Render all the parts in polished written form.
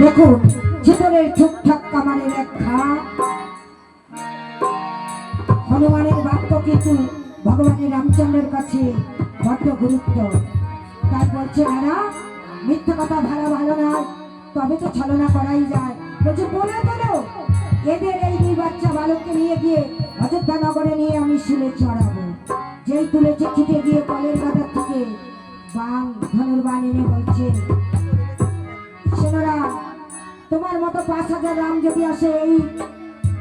দেখুন চিতরের ঠুকঠাক কামানের একটা হনুমানের বাক্য কিন্তু ভগবানের রামচন্দ্রের কাছে বড্ড গুরুত্ব। তাই বলছে না মিথ্যা কথা ভালো ভালো না, তবে তো ছলনা করাই যায়। বলছে বলে তোলো এদের এই দুই বাচ্চা বালককে নিয়ে গিয়ে অযোধ্যা নগরে নিয়ে আমি শুলে চড়াবো। যেই তুলেছে ছুটে গিয়ে কলের গাদার থেকে বান ধনুর্বান এনে বলছে শোনোরা, তোমার মতো 5,000 রাম যদি আসে এই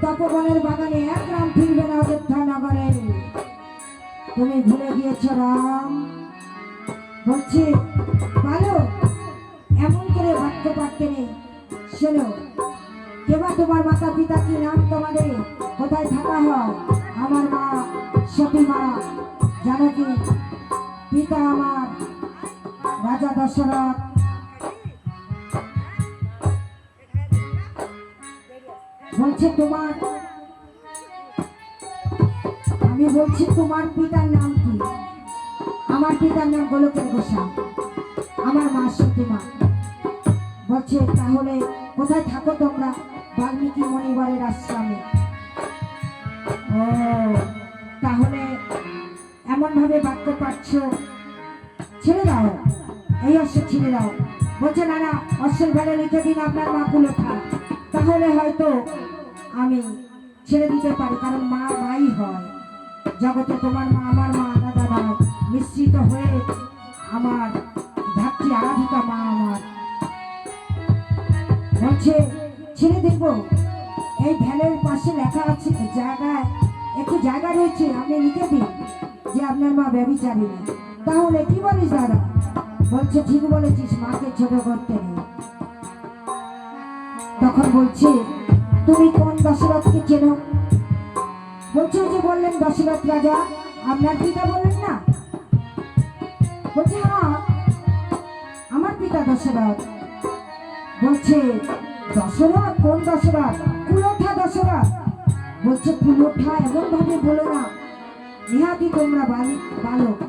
তপবনের বাগানে এক রাম ফিরবে না অযোধ্যা নগরে। তুমি ভুলে গিয়েছ রাম। বলছি ভালো এমন করে বাক্য পারতে নেই। শোনো, কেবা তোমার মাতা পিতা কি নাম তোমাদের, কোথায় থাকা হয়? আমার মা সতী মা জানকী, পিতা আমার রাজা দশরথ। বলছে তোমার, আমি বলছি তোমার পিতার নাম কি? আমার পিতার নাম গোলকের গোসাই, আমার মা সতী মা। বলছে তাহলে কোথায় থাকো তোমরা? বাল্মীকি মনিবরের আশ্রমে। ও তাহলে এমন ভাবে বাক্য পাচ্ছ, ছেড়ে দাও এই অশ্ব ছেড়ে দাও। বলছে না না, অশ্বের বেলা লিখে দিন আপনার মা কুলথা, তাহলে হয়তো আমি ছেড়ে দিতে পারি, কারণ মা মাই হয় জগতে। তোমার মা আমার মা আলাদা নয়, মিশ্রিত হয়ে আমার ধাত্রী আরাধিকা মা আমার। বলছে ছেড়ে দেব। এই ভ্যানের পাশে লেখা আছে জায়গায়, একটু জায়গা রয়েছে, আপনি লিখে দিন যে আপনার মা ব্যভিচারিণী। তাহলে কি বলিস দাদা? বলছে ঠিক বলেছিস, মাকে ছোট করতে নেই। তখন বলছে তুমি কোন দশরথকে চেনো? বলছে যে বললেন দশরথ রাজা, আপনার পিতা বললেন না? বলছে হ্যাঁ আমার পিতা দশরথ। বলছে দশরথ? কোন দশরথ? কুলথা দশরথ। বলছে কুলথা এমন ভাবে বলো না, নিহাতি তোমরা বালক,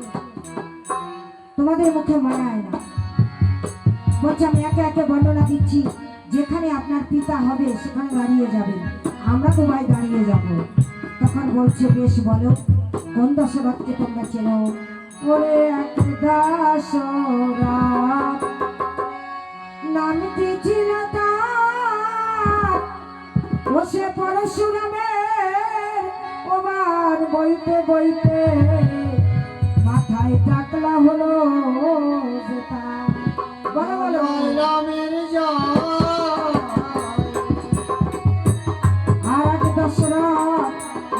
তোমাদের মুখে মানায় না। বলছে আমি একে একে বর্ণনা দিচ্ছি, যেখানে আপনার পিতা হবে সেখানে দাঁড়িয়ে যাবে, আমরা তো ভাই দাঁড়িয়ে যাব। তখন বলছে বেশ বলো কোন দশরথকে তোমরা চেনো? ওরে এক দশরথ নামটি ছিল তার, বসে পরশুরামের ওবার বইতে বইতে মাথায় টাকলা হলো যেটা। বলো বলো রামের আর এক দশরথ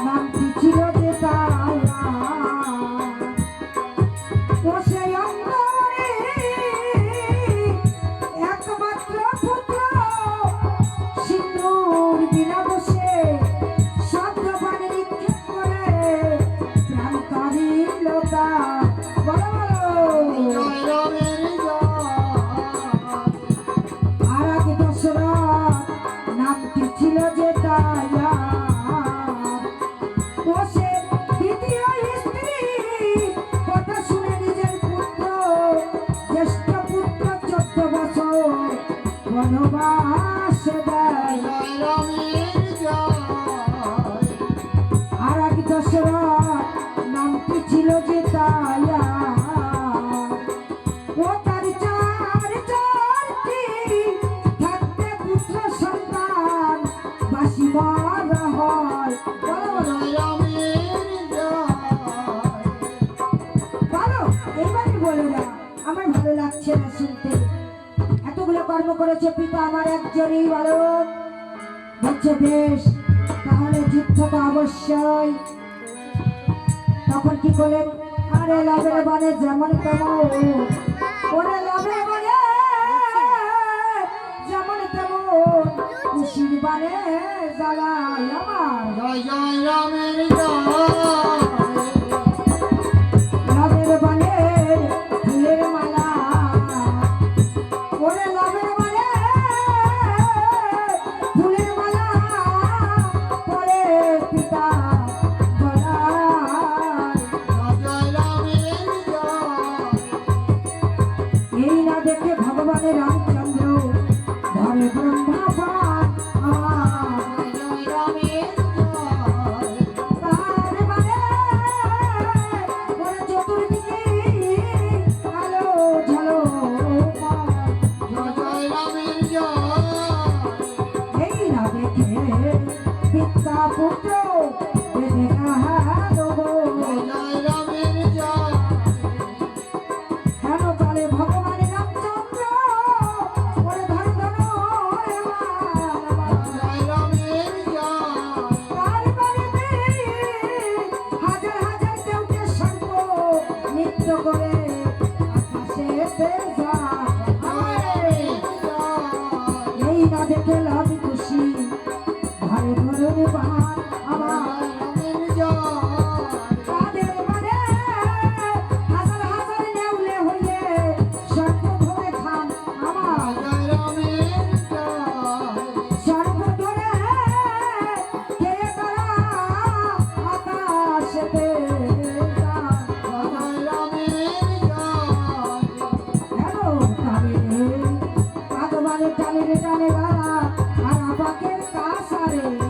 নামটি ছিল যেটা, বসে একমাত্র পুত্র সিন্ধুর বিনা বসে শব্দ বাণী নিক্ষেপ করে প্রাণ কারিল তার। বলো বলো আর এক দশরথ নামটি ছিল যেটা, বসে দ্বিতীয় স্ত্রী কথা শুনে নিজের পুত্র জ্যেষ্ঠ পুত্র 14 বছর বনবাস দেয়। আর এক দশরথ নামটি ছিল যেটা, ও তার চারটি থাকতে পুত্র সন্তান বাসি মারা হয়। বলো এইবারই বলে না, আমার ভালো লাগছে না শুনতে। এতগুলো কর্ম করেছে পিতা আমার একজনই বালক। বলছে বেশ তাহলে যুদ্ধ তো অবশ্যই। তখন কি করলেন? আরে লাভের বনে যেমন তেমন, ওরে লাভের বনে যেমন তেমন, খুশির বানে জ্বালায় আমার। জয় জয় রামের জয়। লাভের বনে ফুলের মালা, ওরে লাভের বনে ফুলের মালা পরে পিতা এই না দেখে ভগবানের রামচন্দ্র ধরে টানে টানে গালা আর আবাকের কাসারে